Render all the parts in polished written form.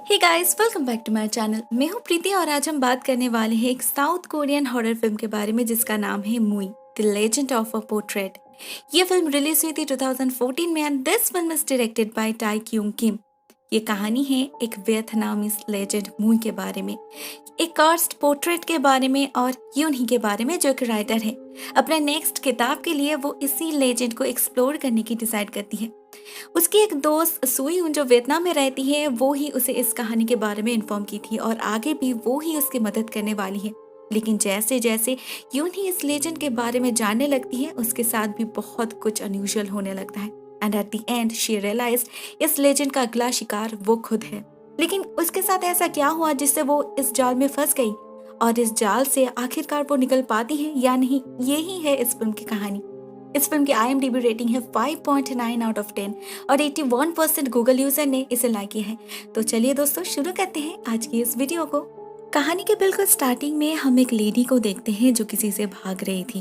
Hey guys, welcome back to my channel. मैं हूं प्रीति और आज हम बात करने वाले हैं एक साउथ कोरियन हॉरर फिल्म के बारे में जिसका नाम है Mui the legend of a portrait. ये फिल्म रिलीज हुई थी 2014 में and this film is directed by Tae Kyung Kim. ये कहानी है एक वियतनामीज लेजेंड मुई के बारे में, एक कास्ट पोर्ट्रेट के बारे में और यून ही के बारे में जो एक राइटर है। अपने नेक्स्ट किताब के लिए वो इसी लेजेंड को एक्सप्लोर करने की डिसाइड करती है। उसकी एक दोस्त सुई जो वियतनाम में रहती है वो ही उसे इस कहानी के बारे में इन्फॉर्म की थी और आगे भी वो ही उसकी मदद करने वाली है। लेकिन जैसे जैसे यून ही इस लेजेंड के बारे में जानने लगती है उसके साथ भी बहुत कुछ अनयूजुअल होने लगता है and at the end she realised इस लेजेंड का अगला शिकार वो खुद है। लेकिन उसके साथ ऐसा क्या हुआ जिससे वो इस जाल में फंस गई और इस जाल से आखिरकार वो निकल पाती है या नहीं, यही है इस फिल्म की कहानी। इस फिल्म की IMDb रेटिंग है 5.9 आउट ऑफ 10 और 81% गूगल यूजर ने इसे लाइक किया है। तो चलिए दोस्तों शुरू करते हैं आज की इस वीडियो को। कहानी के बिल्कुल स्टार्टिंग में हम एक लेडी को देखते हैं जो किसी से भाग रही थी,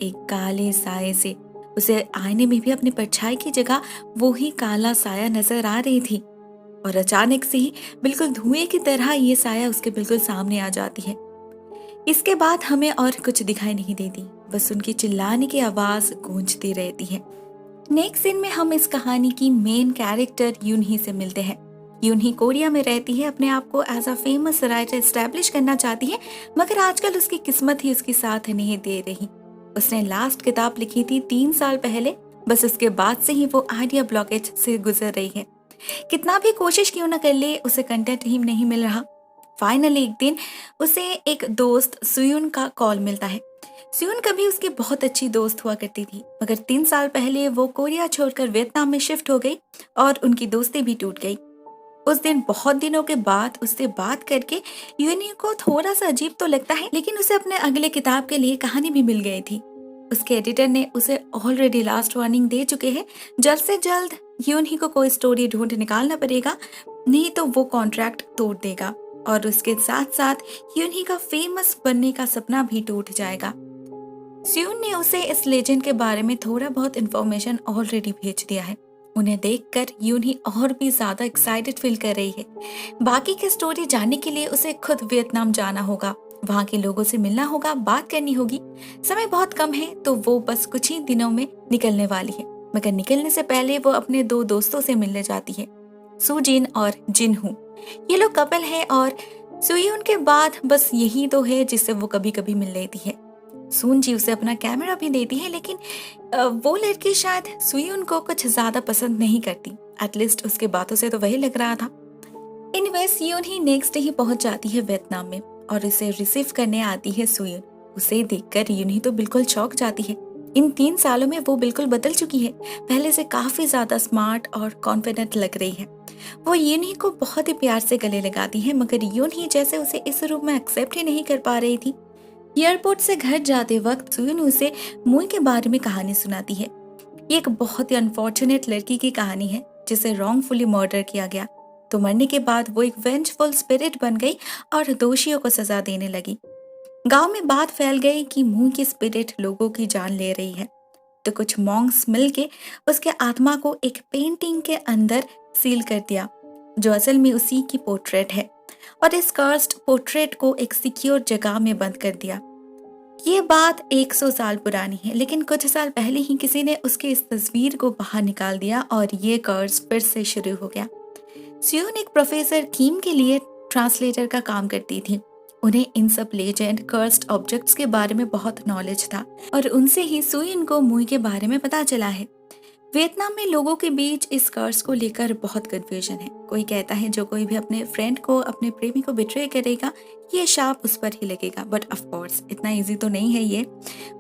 एक काले साये से। उसे आईने में भी अपनी परछाई की जगह वो ही काला साया नजर आ रही थी और अचानक से ही बिल्कुल धुएं की तरह ये साया उसके बिल्कुल सामने आ जाती है। इसके बाद हमें और कुछ दिखाई नहीं देती, बस उनकी चिल्लाने की आवाज गूंजती रहती है। नेक्स्ट सीन में हम इस कहानी की मेन कैरेक्टर यूनही से मिलते हैं। यूनही कोरिया में रहती है, अपने आप को as a famous writer establish करना चाहती है, मगर आजकल उसकी किस्मत ही उसकी साथ नहीं दे रही। उसने लास्ट किताब लिखी थी 3 साल पहले, बस उसके बाद से ही वो आइडिया ब्लॉकेज से गुजर रही है। कितना भी कोशिश क्यों न कर ले उसे कंटेंट ही नहीं मिल रहा। फाइनली एक दिन उसे एक दोस्त सुयुन का कॉल मिलता है। सुयुन कभी उसकी बहुत अच्छी दोस्त हुआ करती थी, मगर 3 साल पहले वो कोरिया छोड़कर वियतनाम में शिफ्ट हो गई और उनकी दोस्ती भी टूट गई। उस दिन बहुत दिनों के बाद उससे बात करके यूनी को थोड़ा सा अजीब तो लगता है, लेकिन उसे अपने अगले किताब के लिए कहानी भी मिल गई थी। उसके एडिटर ने उसे ऑलरेडी लास्ट वार्निंग दे चुके हैं, जल्द से जल्द यूनी को कोई स्टोरी ढूंढ निकालना पड़ेगा, नहीं तो वो कॉन्ट्रैक्ट तोड़ देगा और उसके साथ साथ यूनी का फेमस बनने का सपना भी टूट जाएगा। स्यून ने उसे इस लेजेंड के बारे में थोड़ा बहुत इन्फॉर्मेशन ऑलरेडी भेज दिया है। उन्हें देखकर यूनी और भी ज्यादा एक्साइटेड फील कर रही है। बाकी की स्टोरी जानने के लिए उसे खुद वियतनाम जाना होगा, वहाँ के लोगों से मिलना होगा, बात करनी होगी। समय बहुत कम है तो वो बस कुछ ही दिनों में निकलने वाली है, मगर निकलने से पहले वो अपने 2 दोस्तों से मिलने जाती है, सुजिन और जिनहू। ये लोग कपल है और सुयून के बाद बस यही तो है जिससे वो कभी कभी मिल लेती है। सून जी उसे अपना कैमरा भी देती है, लेकिन वो लड़की शायद सुयून को कुछ ज्यादा पसंद नहीं करती, एटलीस्ट उसके बातों से तो वही लग रहा था। एनीवे सुयून ही नेक्स्ट डे ही पहुंच जाती है वियतनाम में और उसे रिसीव करने आती है सुयून। उसे देखकर यून ही तो बिल्कुल चौंक जाती है। इन 3 सालों में वो बिल्कुल बदल चुकी है, पहले से काफी ज्यादा स्मार्ट और कॉन्फिडेंट लग रही है। वो यून को बहुत ही प्यार से गले लगाती है, मगर यून ही जैसे उसे इस रूप में एक्सेप्ट ही नहीं कर पा रही थी। एयरपोर्ट से घर जाते वक्त सुयुन उसे मुई के बारे में कहानी सुनाती है। ये एक बहुत ही अनफॉर्चुनेट लड़की की कहानी है जिसे रॉन्गफुली मर्डर किया गया, तो मरने के बाद वो एक वेंजफुल स्पिरिट बन गई और दोषियों को सजा देने लगी। गांव में बात फैल गई कि मुई की स्पिरिट लोगों की जान ले रही है, तो कुछ मॉन्क्स मिलके उसके आत्मा को एक पेंटिंग के अंदर सील कर दिया, जो असल में उसी की पोर्ट्रेट है, और इस कर्स्ड पोर्ट्रेट को एक सिक्योर जगह में बंद कर दिया। ये बात 100 साल पुरानी है, लेकिन कुछ साल पहले ही किसी ने उसके इस तस्वीर को बाहर निकाल दिया और ये कर्स फिर से शुरू हो गया। सुयून एक प्रोफेसर कीम के लिए ट्रांसलेटर का काम करती थी। उन्हें इन सब लेजेंड कर्स्ड ऑब्जेक्ट्स के बारे में बहुत नॉलेज था और उनसे ही सुयून को मुई के बारे में पता चला है। वियतनाम में लोगों के बीच इस कर्स को लेकर बहुत कंफ्यूजन है। कोई कहता है जो कोई भी अपने फ्रेंड को, अपने प्रेमी को बिट्रे करेगा, ये शाप उस पर ही लगेगा, बट ऑफ कोर्स इतना इजी तो नहीं है ये।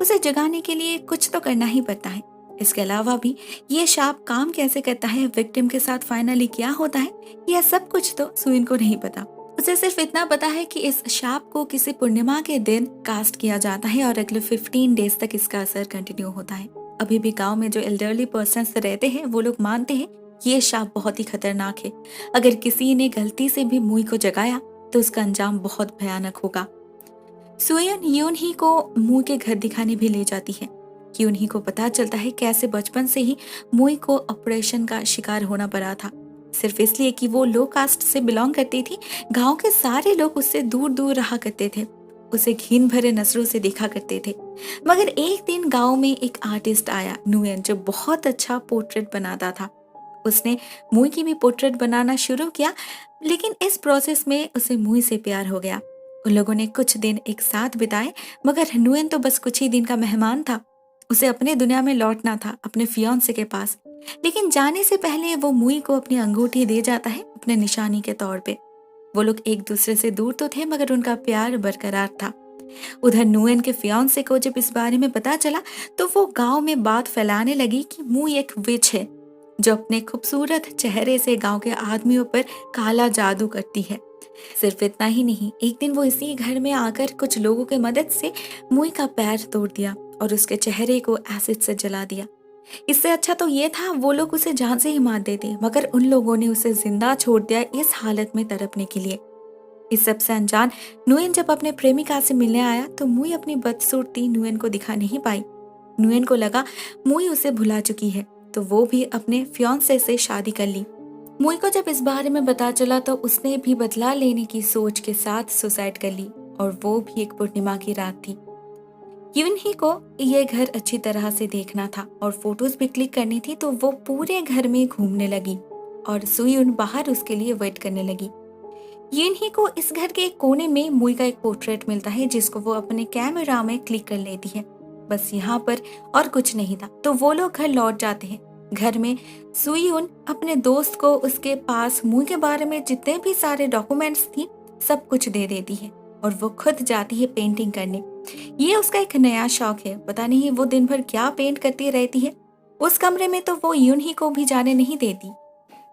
उसे जगाने के लिए कुछ तो करना ही पड़ता है। इसके अलावा भी ये शाप काम कैसे करता है, विक्टिम के साथ फाइनली क्या होता है, यह सब कुछ तो सुइन को नहीं पता। उसे सिर्फ इतना पता है कि इस शाप को किसी पूर्णिमा के दिन कास्ट किया जाता है और अगले 15 डेज तक इसका असर कंटिन्यू होता है। अभी भी गांव में जो एल्डरली पर्सन्स रहते हैं वो लोग मानते हैं ये शाप बहुत ही खतरनाक है। अगर किसी ने गलती से भी मुई को जगाया तो उसका अंजाम बहुत भयानक होगा। सुयन यून ही को मुई के घर दिखाने भी ले जाती है। कि उन्हीं को पता चलता है कैसे बचपन से ही मुई को ऑपरेशन का शिकार होना पड़ा था। सिर्फ इसलिए कि वो लो कास्ट से बिलोंग करती थी, गांव के सारे लोग उससे दूर दूर रहा करते थे, उसे घिन भरे नजरों से देखा करते थे। मगर एक दिन गांव में एक आर्टिस्ट आया, नुएन, जो बहुत अच्छा पोर्ट्रेट बनाता था। उसने मुई की भी पोर्ट्रेट बनाना शुरू किया, लेकिन इस प्रोसेस में उसे मुई से प्यार हो गया। उन लोगों ने कुछ दिन एक साथ बिताए, मगर नुएन तो बस कुछ ही दिन का मेहमान था। उसे अपने दुनिया में लौटना था, अपने फियांसे के पास। लेकिन जाने से पहले वो मुई को अपनी अंगूठी दे जाता है, अपने निशानी के तौर पे। वो लोग एक दूसरे से दूर तो थे, मगर उनका प्यार बरकरार था। उधर नुएन के फियांसे को जब इस बारे में पता चला तो वो गांव में बात फैलाने लगी कि मुई एक विच है, जो अपने खूबसूरत चेहरे से गांव के आदमियों पर काला जादू करती है। सिर्फ इतना ही नहीं, एक दिन वो इसी घर में आकर कुछ लोगों की मदद से मुई का पैर तोड़ दिया और उसके चेहरे को एसिड से जला दिया। इससे अच्छा तो ये था वो लोग उसे जान से ही मार देते, मगर उन लोगों ने उसे जिंदा छोड़ दिया इस हालत में तड़पने के लिए। इस सबसे अनजान नुएन जब अपने प्रेमिका से मिलने आया तो मुई अपनी बदसूरती नुएन को दिखा नहीं पाई। नुएन को लगा मुई उसे भुला चुकी है, तो वो भी अपने फियांसे से शादी कर ली। मुई को जब इस बारे में पता चला तो उसने भी बदला लेने की सोच के साथ सुसाइड कर ली, और वो भी एक पूर्णिमा की रात थी। यून ही को ये घर अच्छी तरह से देखना था और फोटोज भी क्लिक करनी थी, तो वो पूरे घर में घूमने लगी और सुयुन बाहर उसके लिए वेट करने लगी। यून ही को इस घर के एक कोने में मुई का एक पोर्ट्रेट मिलता है, जिसको वो अपने कैमरा में क्लिक कर लेती है। बस यहाँ पर और कुछ नहीं था, तो वो लोग घर लौट जाते हैं। घर में सुयुन अपने दोस्त को उसके पास मुई के बारे में जितने भी सारे डॉक्यूमेंट्स थी सब कुछ दे देती है, और वो खुद जाती है पेंटिंग करने। ये उसका एक नया शौक है, पता नहीं वो दिन भर क्या पेंट करती रहती है। उस कमरे में तो वो यून ही को भी जाने नहीं देती।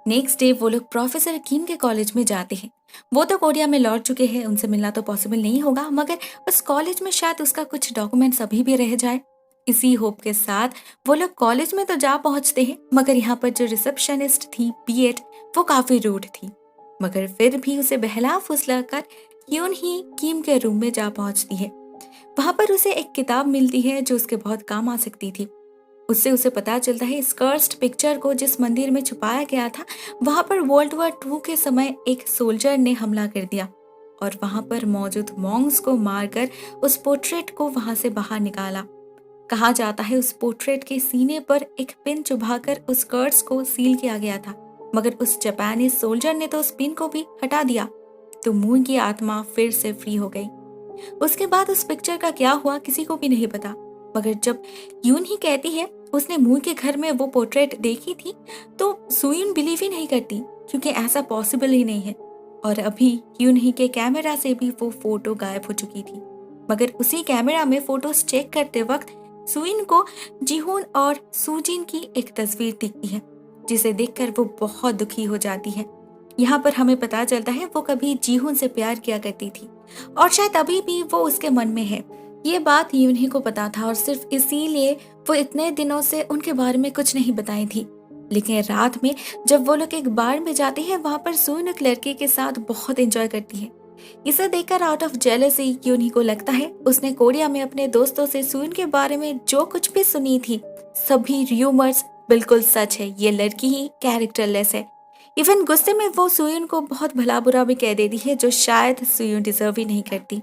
नेक्स्ट डे वो लोग प्रोफेसर किम के कॉलेज में जाते हैं। वो तो कोरिया में लौट चुके हैं, उनसे मिलना तो पॉसिबल नहीं होगा, मगर उस कॉलेज में शायद उसका कुछ डॉक्यूमेंट्स अभी भी रह जाए। इसी होप के साथ वो लोग कॉलेज में तो जा पहुंचते हैं, मगर यहाँ पर जो रिसेप्शनिस्ट थी बीएड, वो काफी रूड थी। मगर फिर भी उसे बहला फुसला कर यून ही किम के रूम में जा पहुंचती है। वहां पर उसे एक किताब मिलती है जो उसके बहुत काम आ सकती थी। उससे उसे पता चलता है इस कर्स्ड पिक्चर को जिस मंदिर में छुपाया गया था, वहां पर वर्ल्ड वॉर 2 के समय एक सोल्जर ने हमला कर दिया और वहां पर मौजूद मॉन्क्स को मारकर उस पोर्ट्रेट को वहां से बाहर निकाला। कहा जाता है उस पोर्ट्रेट के सीने पर एक पिन चुभाकर उस कर्स को सील किया गया था, मगर उस जापानी सोल्जर ने तो उस पिन को भी हटा दिया, तो मुई की आत्मा फिर से फ्री हो गई। उसके बाद उस पिक्चर का क्या हुआ किसी को भी नहीं पता, मगर जब यून ही कहती है उसने मुई के घर में वो पोर्ट्रेट देखी थी, तो सुयुन बिलीव ही नहीं करती, क्योंकि ऐसा पॉसिबल ही नहीं है। और अभी यून ही के कैमरा से भी वो फोटो गायब हो चुकी थी। मगर उसी कैमरा में फोटोज चेक करते वक्त सुइन को जीहोन और सुजिन की एक तस्वीर दिखती है, जिसे देखकर वो बहुत दुखी हो जाती है। यहाँ पर हमें पता चलता है वो कभी जीहोन से प्यार किया करती थी और शायद अभी भी वो उसके मन में है। ये बात यूनही को पता था और सिर्फ इसीलिए वो इतने दिनों से उनके बारे में कुछ नहीं बताई थी। लेकिन रात में जब वो लोग एक बार में जाते हैं, वहां पर सुइन एक लड़के के साथ बहुत एंजॉय करती है। इसे देखकर आउट ऑफ जेलसी यूनही को लगता है उसने कोरिया में अपने दोस्तों से सुइन के बारे में जो कुछ भी सुनी थी, सभी र्यूमर्स बिल्कुल सच है। ये लड़की ही कैरेक्टरलेस है। इवन गुस्से में वो सुयुन को बहुत भला बुरा भी कह देती है, जो शायद सुयुन डिजर्व ही नहीं करती।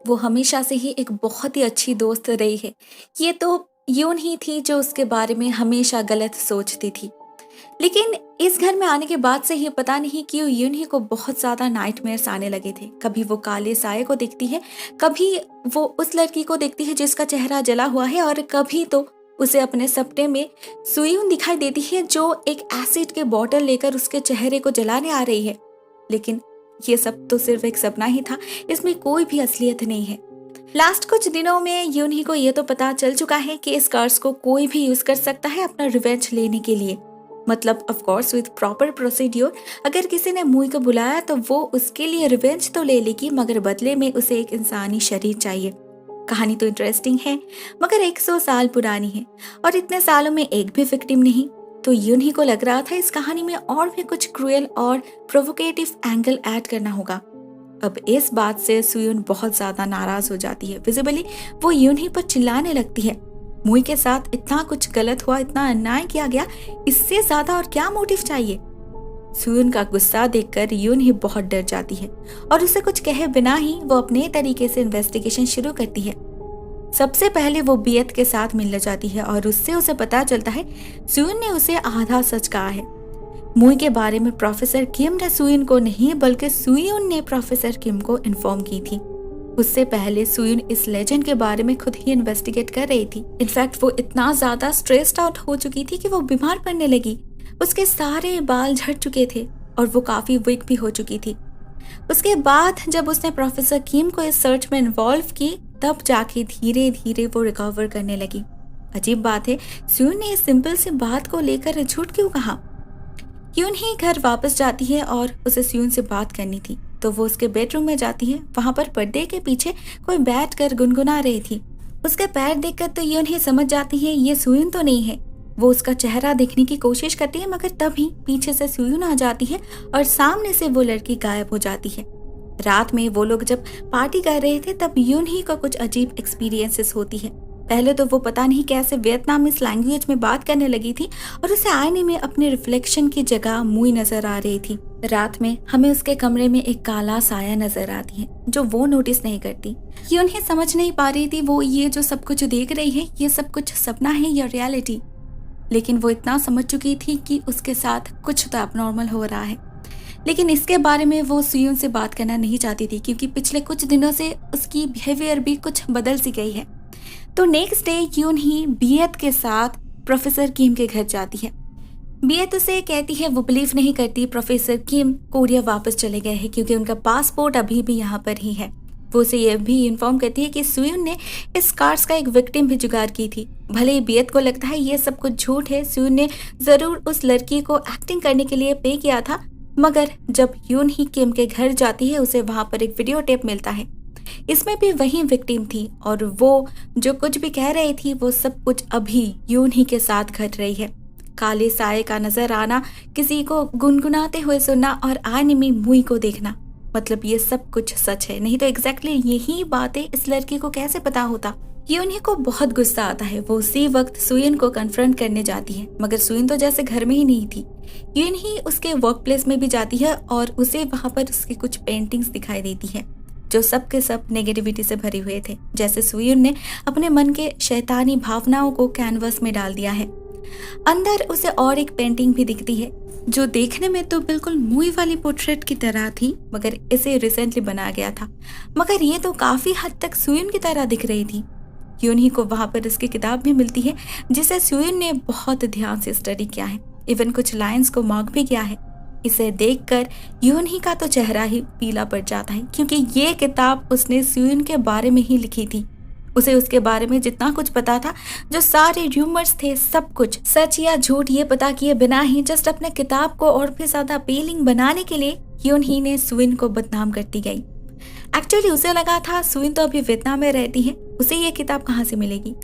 वो हमेशा से ही एक बहुत ही अच्छी दोस्त रही है। ये तो यून ही थी जो उसके बारे में हमेशा गलत सोचती थी। लेकिन इस घर में आने के बाद से ही पता नहीं क्यों यून ही को बहुत ज्यादा नाइटमेयर्स आने लगे थे। कभी वो काले साये को देखती है, कभी वो उस लड़की को देखती है जिसका चेहरा जला हुआ है, और कभी तो उसे अपने सपने में सुयुन दिखाई देती है जो एक एसिड के बोतल लेकर उसके चेहरे को जलाने आ रही है। लेकिन ये सब तो सिर्फ एक सपना ही था, इसमें कोई भी असलियत नहीं है। लास्ट कुछ दिनों में यूनही को ये तो पता चल चुका है कि इस कर्स को कोई भी यूज कर सकता है अपना रिवेंज लेने के लिए, मतलब of course with proper procedure. अगर किसी ने मुई को बुलाया तो वो उसके लिए रिवेंज तो ले लेगी, मगर बदले में उसे एक इंसानी शरीर चाहिए। कहानी तो इंटरेस्टिंग है, मगर 100 साल पुरानी है और इतने सालों में एक भी विक्टिम नहीं। तो यूनही को लग रहा था इस कहानी में और भी कुछ क्रूएल और प्रोवोकेटिव एंगल ऐड करना होगा। अब इस बात से सुयुन बहुत ज्यादा नाराज हो जाती है। विजिबली वो यूनही पर चिल्लाने लगती है, मुई के साथ इतना कुछ गलत हुआ, इतना अन्याय किया गया, इससे ज्यादा और क्या मोटिव चाहिए। सुयुन का गुस्सा देखकर यून ही बहुत डर जाती है और उसे कुछ कहे बिना ही वो अपने तरीके से इन्वेस्टिगेशन शुरू करती है। सबसे पहले वो बियत के साथ मिलने जाती है और उससे उसे पता चलता है सुयुन ने उसे आधा सच कहा है। मुई के बारे में प्रोफेसर किम ने सुयुन को नहीं बल्कि सुयुन ने प्रोफेसर किम को इन्फॉर्म की थी। उससे पहले सुयुन इस लेजेंड के बारे में खुद ही इन्वेस्टिगेट कर रही थी। इनफैक्ट वो इतना ज्यादा स्ट्रेस्ड आउट हो चुकी थी कि वो बीमार पड़ने लगी। उसके सारे बाल झड़ चुके थे और वो काफी वीक भी हो चुकी थी। उसके बाद जब उसने प्रोफेसर किम को इस सर्च में इन्वॉल्व की तब जाके धीरे धीरे वो रिकवर करने लगी। अजीब बात है, सुयुन ने इस सिंपल सी बात को लेकर झूठ क्यों कहा? यून ही घर वापस जाती है और उसे सुयुन से बात करनी थी तो वो उसके बेडरूम में जाती है। वहां पर पर्दे के पीछे कोई बैठ कर गुनगुना रही थी। उसके पैर देखकर तो यून ही समझ जाती है ये सुयुन तो नहीं है। वो उसका चेहरा देखने की कोशिश करती है मगर तभी पीछे से सुयुन आ जाती है और सामने से वो लड़की गायब हो जाती है। रात में वो लोग जब पार्टी कर रहे थे तब यून ही को कुछ अजीब एक्सपीरियंसेस होती है। पहले तो वो पता नहीं कैसे वियतनामीज लैंग्वेज में बात करने लगी थी और उसे आईने में अपने रिफ्लेक्शन की जगह मुई नजर आ रही थी। रात में हमें उसके कमरे में एक काला साया नजर आती है जो वो नोटिस नहीं करती। ये उन्हें समझ नहीं पा रही थी वो ये जो सब कुछ देख रही है ये सब कुछ सपना है या रियलिटी, लेकिन वो इतना समझ चुकी थी कि उसके साथ कुछ तो एबनॉर्मल हो रहा है। लेकिन इसके बारे में वो सुयुन से बात करना नहीं चाहती थी क्योंकि पिछले कुछ दिनों से उसकी बिहेवियर भी कुछ बदल सी गई है। तो नेक्स्ट डे यून ही बियत के साथ प्रोफेसर किम के घर जाती है। बियत उसे कहती है वो बिलीव नहीं करती प्रोफेसर किम कोरिया वापस चले गए हैं क्योंकि उनका पासपोर्ट अभी भी यहाँ पर ही है। वो उसे यह भी इन्फॉर्म करती है कि सुयुन ने इस कार्ड्स का एक विक्टिम भी जुगाड़ की थी। भले ही बियत को लगता है ये सब कुछ झूठ है, सुयुन ने जरूर उस लड़की को एक्टिंग करने के लिए पे किया था, मगर जब यून ही किम के घर जाती है उसे वहां पर एक वीडियो टेप मिलता है। इसमें भी वही विक्टिम थी और वो जो कुछ भी कह रही थी वो सब कुछ अभी यून ही के साथ घट रही है। काले साये का नजर आना, किसी को गुनगुनाते हुए सुनना और आईने में मुई को देखना, मतलब ये सब कुछ सच है। नहीं तो एग्जैक्टली यही बातें इस लड़की को कैसे पता होता। यून को बहुत गुस्सा आता है। वो उसी वक्त सुयुन को कन्फ्रंट करने जाती है मगर सुयुन तो जैसे घर में ही नहीं थी। यून ही उसके वर्क प्लेस में भी जाती है और उसे वहां पर उसकी कुछ पेंटिंग्स दिखाई देती है जो सब के सब नेगेटिविटी से भरे हुए थे, जैसे सुयुन ने अपने मन के शैतानी भावनाओं को कैनवस में डाल दिया है। अंदर उसे और एक पेंटिंग भी दिखती है जो देखने में तो बिल्कुल मुई वाली पोर्ट्रेट की तरह थी मगर इसे रिसेंटली बनाया गया था, मगर ये तो काफी हद तक सुयुन की तरह दिख रही थी। यून ही को वहां पर उसकी किताब भी मिलती है जिसे सुयुन ने बहुत ध्यान से स्टडी किया है, इवन कुछ लाइंस को मार्क भी किया है। इसे देखकर यून ही का तो चेहरा ही पीला पड़ जाता है क्योंकि ये किताब उसने सुयुन के बारे में ही लिखी थी। उसे उसके बारे में जितना कुछ पता था, जो सारे र्यूमर्स थे, सब कुछ सच या झूठ ये पता किए बिना ही जस्ट अपने किताब को और भी ज्यादा अपीलिंग बनाने के लिए यून ही ने सुयुन को बदनाम करती गई। एक्चुअली उसे लगा था सुयुन तो अभी वियतनाम में रहती है, उसे ये किताब कहाँ से मिलेगी।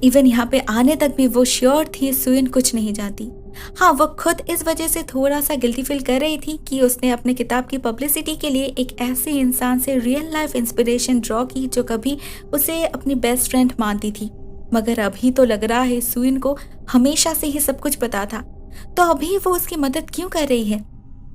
इवन यहाँ पे आने तक भी वो श्योर थी सुयुन कुछ नहीं जानती। हाँ, वो खुद इस वजह से थोड़ा सा गिल्टी फील कर रही थी कि उसने अपने किताब की पब्लिसिटी के लिए एक ऐसे इंसान से रियल लाइफ इंस्पिरेशन ड्रॉ की जो कभी उसे अपनी बेस्ट फ्रेंड मानती थी। मगर अभी तो लग रहा है सुयुन को हमेशा से ही सब कुछ पता था, तो अभी वो उसकी मदद क्यों कर रही है।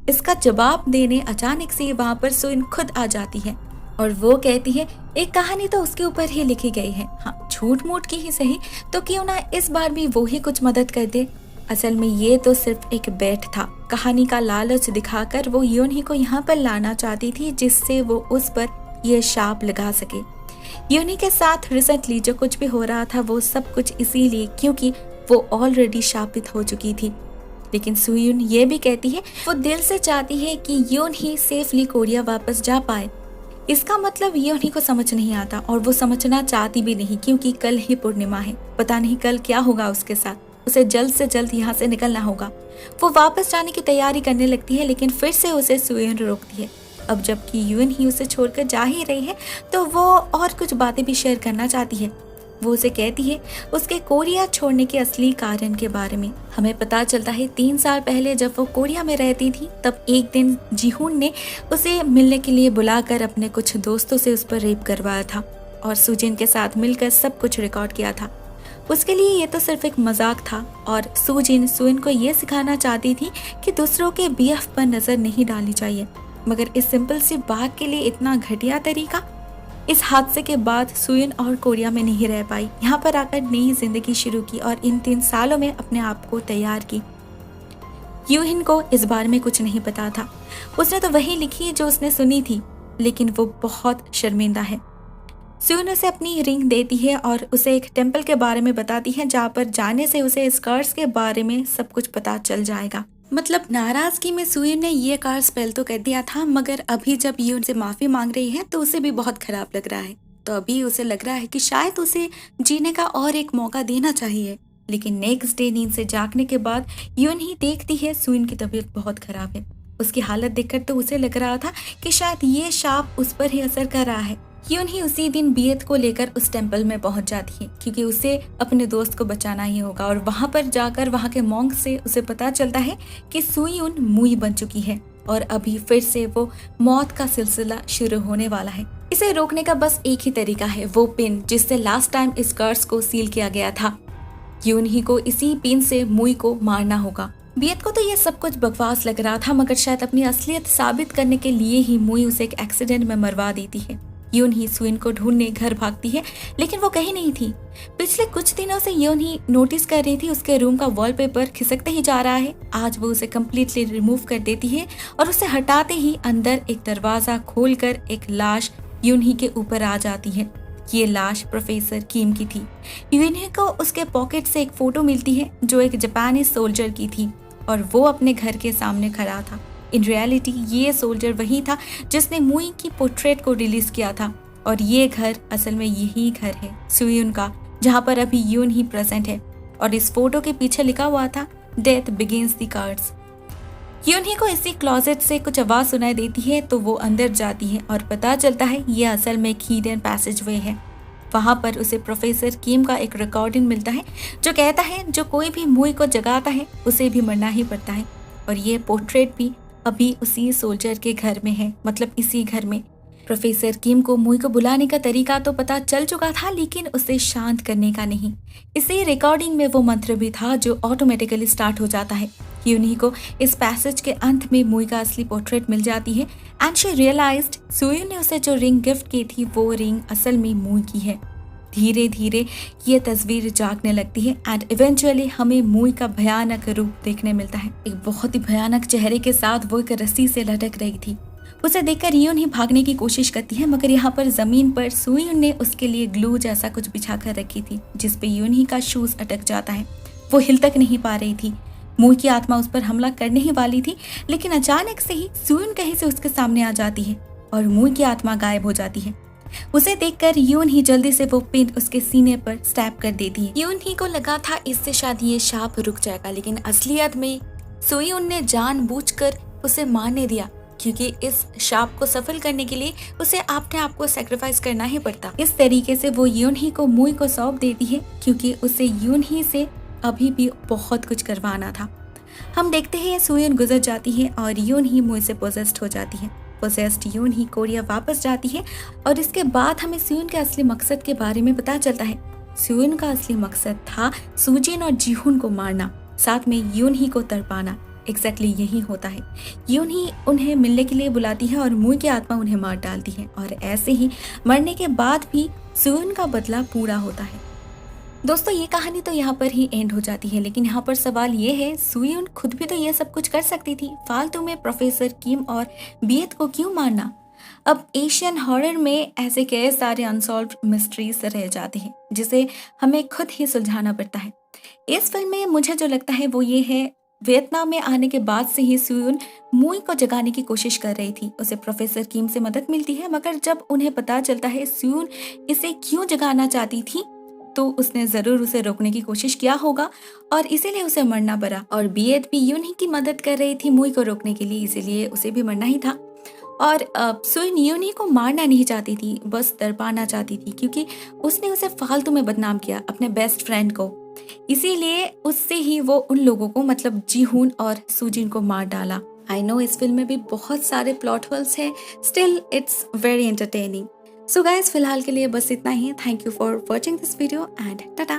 इसका जवाब देने अचानक से वहां पर सुयुन खुद आ जाती है और वो कहती है एक कहानी तो उसके ऊपर ही लिखी गई है। हाँ, झूठ मूठ की ही सही, तो क्यों ना इस बार भी वो ही कुछ मदद कर दे। असल में ये तो सिर्फ एक बेट था। कहानी का लालच दिखाकर वो यून ही को यहाँ पर लाना चाहती थी जिससे वो उस पर ये शाप लगा सके। यूनी के साथ रिसेंटली जो कुछ भी हो रहा था वो सब कुछ इसीलिए क्योंकि वो ऑलरेडी शापित हो चुकी थी। लेकिन सुयुन ये भी कहती है वो दिल से चाहती है कि यून ही सेफली कोरिया वापस जा पाए। इसका मतलब यून ही को समझ नहीं आता और वो समझना चाहती भी नहीं क्योंकि कल ही पूर्णिमा है। पता नहीं कल क्या होगा उसके साथ। उसे जल्द से जल्द यहाँ से निकलना होगा। वो वापस जाने की तैयारी करने लगती है लेकिन फिर से उसे सुयुन रोकती है। अब जबकि यून ही उसे छोड़कर जा ही रही है तो वो और कुछ बातें भी शेयर करना चाहती है। वो उसे कहती है उसके कोरिया छोड़ने के असली कारण के बारे में। हमें पता चलता है 3 साल पहले जब वो कोरिया में रहती थी तब एक दिन जीहुन ने उसे मिलने के लिए बुलाकर अपने कुछ दोस्तों से उस पर रेप करवाया था और सुजिन के साथ मिलकर सब कुछ रिकॉर्ड किया था। उसके लिए ये तो सिर्फ एक मजाक था और सूजिन सुइन को ये सिखाना चाहती थी कि दूसरों के बीएफ पर नजर नहीं डालनी चाहिए। मगर इस सिंपल सी बात के लिए इतना घटिया तरीका। इस हादसे के बाद सुइन और कोरिया में नहीं रह पाई, यहाँ पर आकर नई जिंदगी शुरू की और इन 3 सालों में अपने आप को तैयार की। यूहिन को इस बारे में कुछ नहीं पता था। उसने तो वही लिखी जो उसने सुनी थी, लेकिन वो बहुत शर्मिंदा है। सुइन उसे अपनी रिंग देती है और उसे एक टेम्पल के बारे में बताती है जहाँ पर जाने से उसे इस कर्स के बारे में सब कुछ पता चल जाएगा। मतलब नाराजगी में सुइन ने ये कार्ड स्पेल तो कर दिया था, मगर अभी जब यून से माफी मांग रही है तो उसे भी बहुत खराब लग रहा है। तो अभी उसे लग रहा है कि शायद उसे जीने का और एक मौका देना चाहिए। लेकिन नेक्स्ट डे नींद से जागने के बाद यून ही देखती है सुइन की तबीयत बहुत खराब है। उसकी हालत देखकर तो उसे लग रहा था कि शायद ये शाप उस पर ही असर कर रहा है। यून ही उसी दिन बियत को लेकर उस टेम्पल में पहुंच जाती है क्योंकि उसे अपने दोस्त को बचाना ही होगा। और वहां पर जाकर वहां के मॉन्क से उसे पता चलता है कि सुयुन मुई बन चुकी है और अभी फिर से वो मौत का सिलसिला शुरू होने वाला है। इसे रोकने का बस एक ही तरीका है, वो पिन जिससे लास्ट टाइम इस कर्स को सील किया गया था। यून ही को इसी पिन से मुई को मारना होगा। बियत को तो ये सब कुछ बकवास लग रहा था, मगर शायद अपनी असलियत साबित करने के लिए ही मुई उसे एक एक्सीडेंट में मरवा देती है। यून ही सुइन को ढूंढने घर भागती है, लेकिन वो कहीं नहीं थी। पिछले कुछ दिनों से यून ही नोटिस कर रही थी उसके रूम का वॉलपेपर खिसकते ही जा रहा है। आज वो उसे कम्प्लीटली रिमूव कर देती है और उसे हटाते ही अंदर एक दरवाजा खोलकर एक लाश यून ही के ऊपर आ जाती है। ये लाश प्रोफेसर किम की थी। यून ही को उसके पॉकेट से एक फोटो मिलती है जो एक जापानीज सोल्जर की थी और वो अपने घर के सामने खड़ा था। इन रियलिटी ये सोल्जर वही था जिसने मुई की पोर्ट्रेट को रिलीज किया था और ये घर असल में यही घर है सुयुन का, जहाँ पर अभी यून ही प्रेजेंट है। और इस फोटो के पीछे लिखा हुआ था डेथ बिगिंस द कार्ड्स। यून ही को इसी क्लोजेट से कुछ आवाज सुनाई देती है तो वो अंदर जाती है और पता चलता है ये असल में एक हिडन पैसेजवे है। वहां पर उसे प्रोफेसर किम का एक रिकॉर्डिंग मिलता है जो कहता है जो कोई भी मुई को जगाता है उसे भी मरना ही पड़ता है। और ये पोर्ट्रेट भी अभी उसी सोल्जर के घर में है, मतलब इसी घर में। प्रोफेसर किम को मुई को बुलाने का तरीका तो पता चल चुका था, लेकिन उसे शांत करने का नहीं। इसी रिकॉर्डिंग में वो मंत्र भी था जो ऑटोमेटिकली स्टार्ट हो जाता है। यूनी को इस पैसेज के अंत में मुई का असली पोर्ट्रेट मिल जाती है एंड शी रियलाइज्ड सुयुन ने उसे जो रिंग गिफ्ट की थी वो रिंग असल में मुई की है। धीरे धीरे ये तस्वीर जागने लगती है एंड इवेंचुअली हमें मुई का भयानक रूप देखने मिलता है। एक बहुत ही भयानक चेहरे के साथ वो एक रस्सी से लटक रही थी। उसे देखकर यून ही भागने की कोशिश करती है, मगर यहाँ पर जमीन पर सुयुन ने उसके लिए ग्लू जैसा कुछ बिछा कर रखी थी जिसपे यून ही का शूज अटक जाता है। वो हिल तक नहीं पा रही थी। मुई की आत्मा उस पर हमला करने ही वाली थी, लेकिन अचानक से ही सुयुन कहीं से उसके सामने आ जाती है और मुई की आत्मा गायब हो जाती है। उसे देखकर यून ही जल्दी से वो पिन उसके सीने पर स्टैप कर देती है। यून ही को लगा था इससे शायद ये शाप रुक जाएगा, लेकिन असलियत में सुयुन ने जानबूझकर उसे मारने दिया क्योंकि इस शाप को सफल करने के लिए उसे अपने आप को सैक्रिफाइस करना ही पड़ता। इस तरीके से वो यून ही को मुई को सौंप देती है क्योंकि उसे यून ही से अभी भी बहुत कुछ करवाना था। हम देखते हैं सुयुन गुजर जाती है और यून ही मुई से पोजेस्ड हो जाती है। पोजेस्ड यून ही कोरिया वापस जाती है और इसके बाद हमें सुयुन के असली मकसद के बारे में पता चलता है। सुयुन का असली मकसद था सुजिन और जीहुन को मारना, साथ में यून ही को तड़पाना। एग्जैक्टली यही होता है। यून ही उन्हें मिलने के लिए बुलाती है और मुई की आत्मा उन्हें मार डालती है और ऐसे ही मरने के बाद भी सुयुन का बदला पूरा होता है। दोस्तों ये कहानी तो यहाँ पर ही एंड हो जाती है, लेकिन यहाँ पर सवाल ये है सुयुन खुद भी तो ये सब कुछ कर सकती थी, फालतू में प्रोफेसर किम और बियत को क्यों मारना। अब एशियन हॉरर में ऐसे कई सारे अनसॉल्व्ड मिस्ट्रीज रह जाते हैं जिसे हमें खुद ही सुलझाना पड़ता है। इस फिल्म में मुझे जो लगता है वो ये है, वियतनाम में आने के बाद से ही सुयुन मुई को जगाने की कोशिश कर रही थी। उसे प्रोफेसर किम से मदद मिलती है, मगर जब उन्हें पता चलता है सुयुन इसे क्यों जगाना चाहती थी तो उसने जरूर उसे रोकने की कोशिश किया होगा और इसीलिए उसे मरना पड़ा। और बियत भी यून ही की मदद कर रही थी मुई को रोकने के लिए, इसीलिए उसे भी मरना ही था। और सुयुन यून ही को मारना नहीं चाहती थी, बस तड़पाना चाहती थी क्योंकि उसने उसे फालतू में बदनाम किया, अपने बेस्ट फ्रेंड को। इसीलिए उससे ही वो उन लोगों को, मतलब जीहुन और सुजिन को मार डाला। आई नो इस फिल्म में भी बहुत सारे प्लॉट होल्स हैं, still it's very entertaining. So guys फिलहाल के लिए बस इतना ही। Thank you for watching this video and Tata.